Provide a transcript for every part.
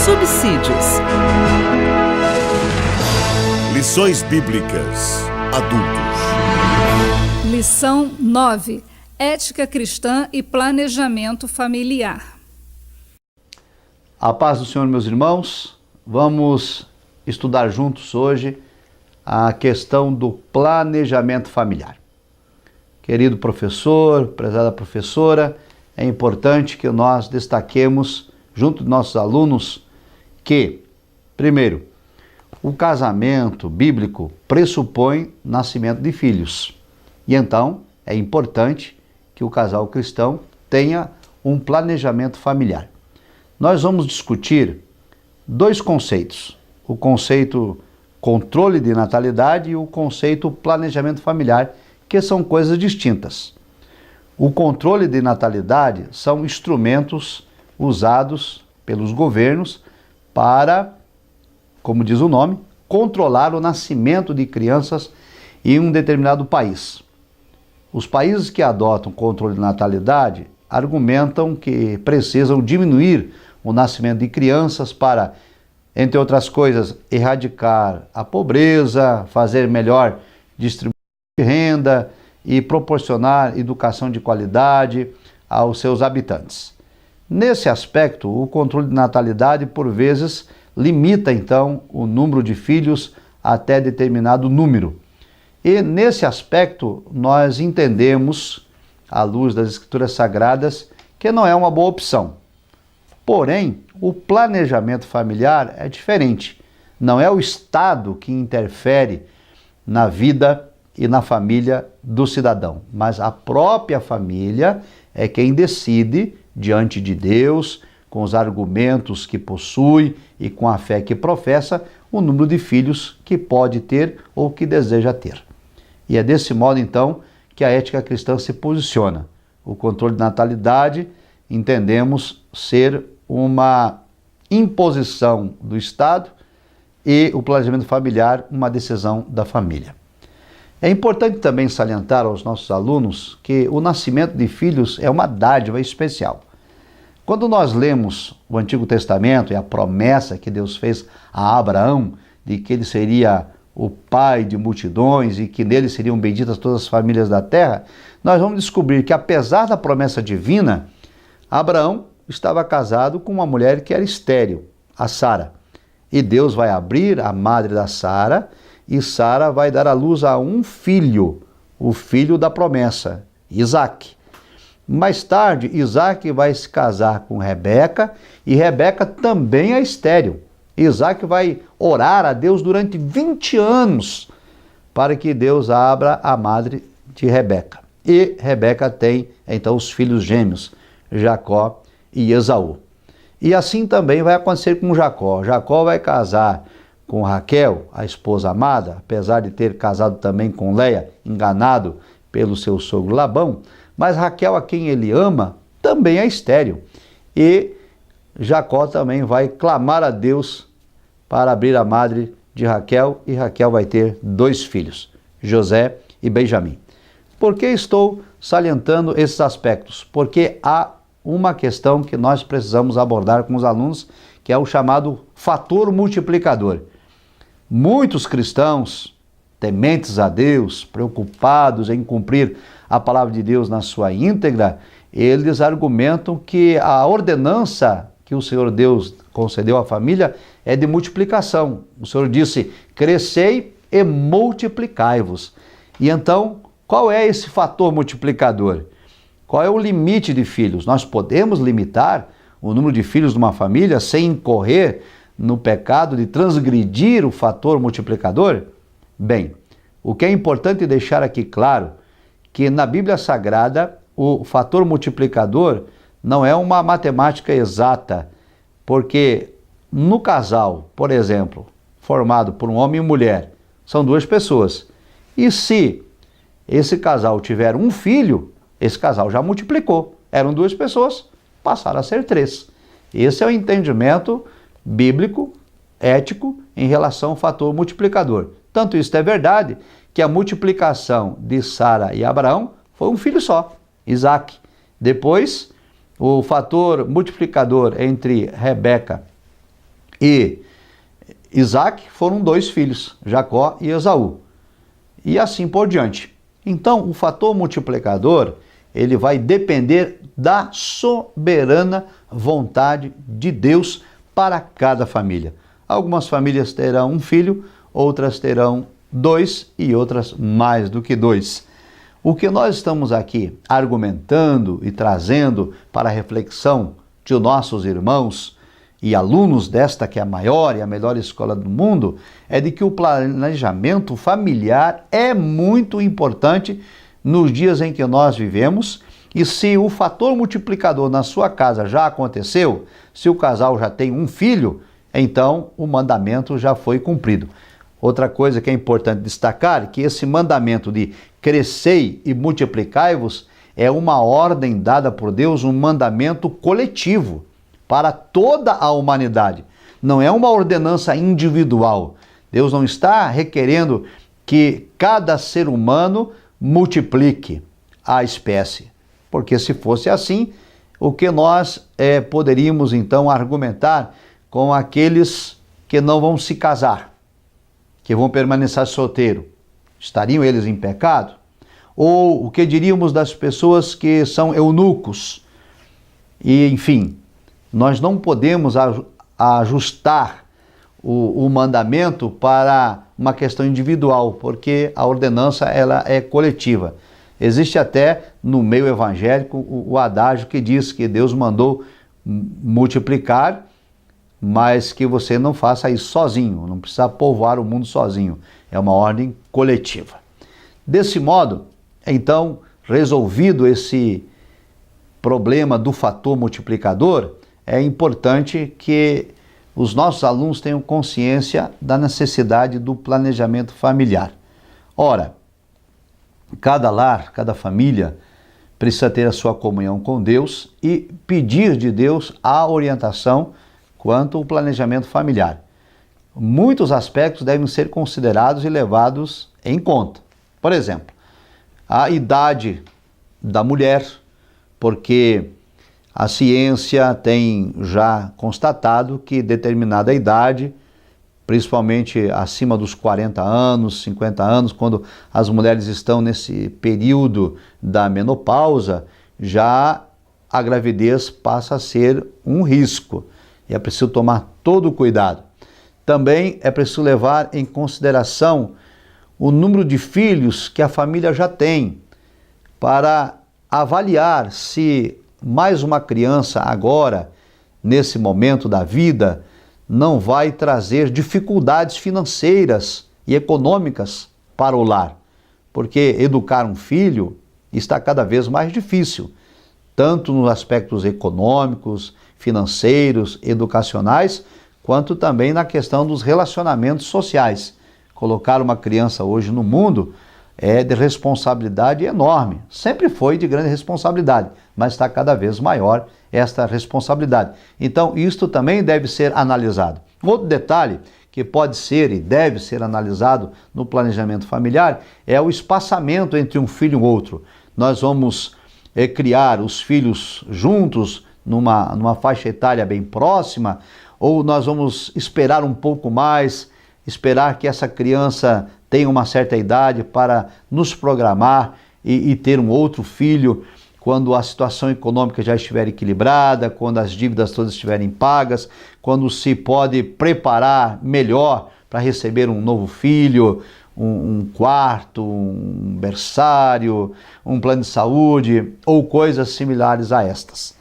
subsídios. Lições Bíblicas Adultos. Lição 9. Ética cristã e planejamento familiar. A paz do Senhor, meus irmãos. Vamos estudar juntos hoje a questão do planejamento familiar. Querido professor, prezada professora, é importante que nós destaquemos junto dos nossos alunos que, primeiro, o casamento bíblico pressupõe nascimento de filhos. E então é importante que o casal cristão tenha um planejamento familiar. Nós vamos discutir dois conceitos: o conceito controle de natalidade e o conceito planejamento familiar, que são coisas distintas. O controle de natalidade são instrumentos usados pelos governos para, como diz o nome, controlar o nascimento de crianças em um determinado país. Os países que adotam controle de natalidade argumentam que precisam diminuir o nascimento de crianças para, entre outras coisas, erradicar a pobreza, fazer melhor distribuição de renda e proporcionar educação de qualidade aos seus habitantes. Nesse aspecto, o controle de natalidade, por vezes, limita, então, o número de filhos até determinado número. E, nesse aspecto, nós entendemos, à luz das Escrituras Sagradas, que não é uma boa opção. Porém, o planejamento familiar é diferente. Não é o Estado que interfere na vida e na família do cidadão, mas a própria família é quem decide, diante de Deus, com os argumentos que possui e com a fé que professa, o número de filhos que pode ter ou que deseja ter. E é desse modo, então, que a ética cristã se posiciona. O controle de natalidade entendemos ser uma imposição do Estado e o planejamento familiar uma decisão da família. É importante também salientar aos nossos alunos que o nascimento de filhos é uma dádiva especial. Quando nós lemos o Antigo Testamento e a promessa que Deus fez a Abraão de que ele seria o pai de multidões e que nele seriam benditas todas as famílias da terra, nós vamos descobrir que, apesar da promessa divina, Abraão estava casado com uma mulher que era estéril, a Sara. E Deus vai abrir a madre da Sara e Sara vai dar à luz a um filho, o filho da promessa, Isaque. Mais tarde, Isaque vai se casar com Rebeca e Rebeca também é estéril. Isaque vai orar a Deus durante 20 anos para que Deus abra a madre de Rebeca. E Rebeca tem, então, os filhos gêmeos, Jacó e Esaú. E assim também vai acontecer com Jacó. Jacó vai casar com Raquel, a esposa amada, apesar de ter casado também com Leia, enganado pelo seu sogro Labão, mas Raquel, a quem ele ama, também é estéril. E Jacó também vai clamar a Deus para abrir a madre de Raquel, e Raquel vai ter 2 filhos, José e Benjamim. Por que estou salientando esses aspectos? Porque há uma questão que nós precisamos abordar com os alunos, que é o chamado fator multiplicador. Muitos cristãos, tementes a Deus, preocupados em cumprir a palavra de Deus na sua íntegra, eles argumentam que a ordenança que o Senhor Deus concedeu à família é de multiplicação. O Senhor disse: crescei e multiplicai-vos. E então, qual é esse fator multiplicador? Qual é o limite de filhos? Nós podemos limitar o número de filhos de uma família sem incorrer no pecado de transgredir o fator multiplicador? Bem, o que é importante deixar aqui claro, que na Bíblia Sagrada o fator multiplicador não é uma matemática exata, porque no casal, por exemplo, formado por um homem e mulher, são 2 pessoas. E se esse casal tiver um filho, esse casal já multiplicou. Eram 2 pessoas, passaram a ser 3. Esse é o entendimento bíblico, ético, em relação ao fator multiplicador. Tanto isso é verdade que a multiplicação de Sara e Abraão foi um filho só, Isaque. Depois, o fator multiplicador entre Rebeca e Isaac foram 2 filhos, Jacó e Esaú. E assim por diante. Então, o fator multiplicador, ele vai depender da soberana vontade de Deus para cada família. Algumas famílias terão 1 filho, outras terão 2 e outras mais do que 2. O que nós estamos aqui argumentando e trazendo para a reflexão de nossos irmãos e alunos desta que é a maior e a melhor escola do mundo, é de que o planejamento familiar é muito importante nos dias em que nós vivemos. E se o fator multiplicador na sua casa já aconteceu, se o casal já tem 1 filho, então o mandamento já foi cumprido. Outra coisa que é importante destacar é que esse mandamento de crescei e multiplicai-vos é uma ordem dada por Deus, um mandamento coletivo para toda a humanidade. Não é uma ordenança individual. Deus não está requerendo que cada ser humano multiplique a espécie. Porque se fosse assim, o que nós poderíamos então argumentar com aqueles que não vão se casar, que vão permanecer solteiros? Estariam eles em pecado? Ou o que diríamos das pessoas que são eunucos? E, enfim, nós não podemos ajustar o mandamento para uma questão individual, porque a ordenança ela é coletiva. Existe até no meio evangélico o adágio que diz que Deus mandou multiplicar, mas que você não faça isso sozinho, não precisa povoar o mundo sozinho. É uma ordem coletiva. Desse modo, então, resolvido esse problema do fator multiplicador, é importante que os nossos alunos tenham consciência da necessidade do planejamento familiar. Ora, cada lar, cada família precisa ter a sua comunhão com Deus e pedir de Deus a orientação quanto ao planejamento familiar. Muitos aspectos devem ser considerados e levados em conta. Por exemplo, a idade da mulher, porque a ciência tem já constatado que determinada idade, principalmente acima dos 40 anos, 50 anos, quando as mulheres estão nesse período da menopausa, já a gravidez passa a ser um risco e é preciso tomar todo o cuidado. Também é preciso levar em consideração o número de filhos que a família já tem, para avaliar se mais uma criança agora, nesse momento da vida, não vai trazer dificuldades financeiras e econômicas para o lar. Porque educar um filho está cada vez mais difícil, tanto nos aspectos econômicos, financeiros, educacionais, quanto também na questão dos relacionamentos sociais. Colocar uma criança hoje no mundo é de responsabilidade enorme. Sempre foi de grande responsabilidade, mas está cada vez maior esta responsabilidade. Então, isto também deve ser analisado. Outro detalhe que pode ser e deve ser analisado no planejamento familiar é o espaçamento entre um filho e outro. Nós vamos criar os filhos juntos, numa faixa etária bem próxima, ou nós vamos esperar um pouco mais, esperar que essa criança tenha uma certa idade para nos programar e ter um outro filho quando a situação econômica já estiver equilibrada, quando as dívidas todas estiverem pagas, quando se pode preparar melhor para receber um novo filho, um quarto, um berçário, um plano de saúde ou coisas similares a estas.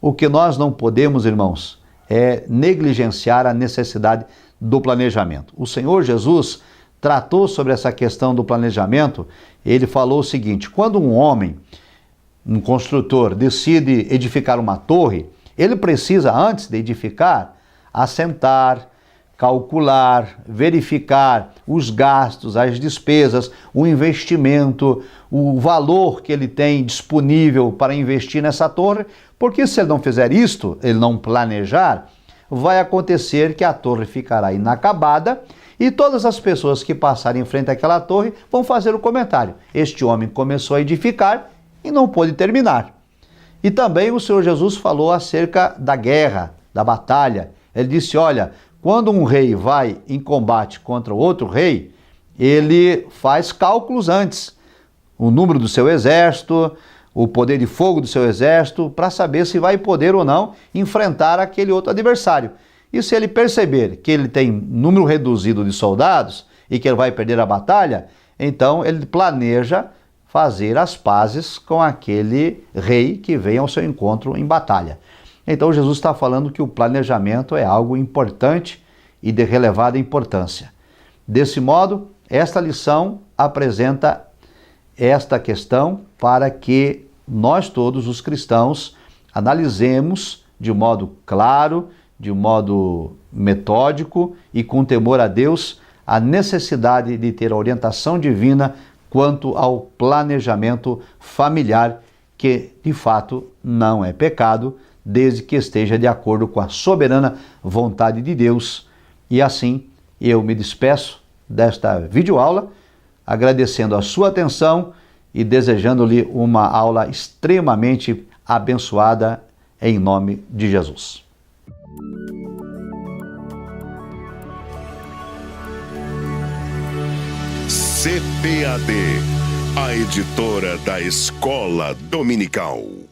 O que nós não podemos, irmãos, é negligenciar a necessidade do planejamento. O Senhor Jesus tratou sobre essa questão do planejamento. Ele falou o seguinte: quando um homem, um construtor, decide edificar uma torre, ele precisa, antes de edificar, assentar, calcular, verificar os gastos, as despesas, o investimento, o valor que ele tem disponível para investir nessa torre, porque se ele não fizer isto, ele não planejar, vai acontecer que a torre ficará inacabada e todas as pessoas que passarem em frente àquela torre vão fazer o comentário: este homem começou a edificar e não pôde terminar. E também o Senhor Jesus falou acerca da guerra, da batalha. Ele disse: olha, Quando um rei vai em combate contra outro rei, ele faz cálculos antes. O número do seu exército, o poder de fogo do seu exército, para saber se vai poder ou não enfrentar aquele outro adversário. E se ele perceber que ele tem número reduzido de soldados e que ele vai perder a batalha, então ele planeja fazer as pazes com aquele rei que vem ao seu encontro em batalha. Então Jesus está falando que o planejamento é algo importante e de relevada importância. Desse modo, esta lição apresenta esta questão para que nós todos os cristãos analisemos de modo claro, de modo metódico e com temor a Deus a necessidade de ter a orientação divina quanto ao planejamento familiar, que de fato não é pecado, desde que esteja de acordo com a soberana vontade de Deus. E assim eu me despeço desta videoaula, agradecendo a sua atenção e desejando-lhe uma aula extremamente abençoada em nome de Jesus. CPAD, a editora da Escola Dominical.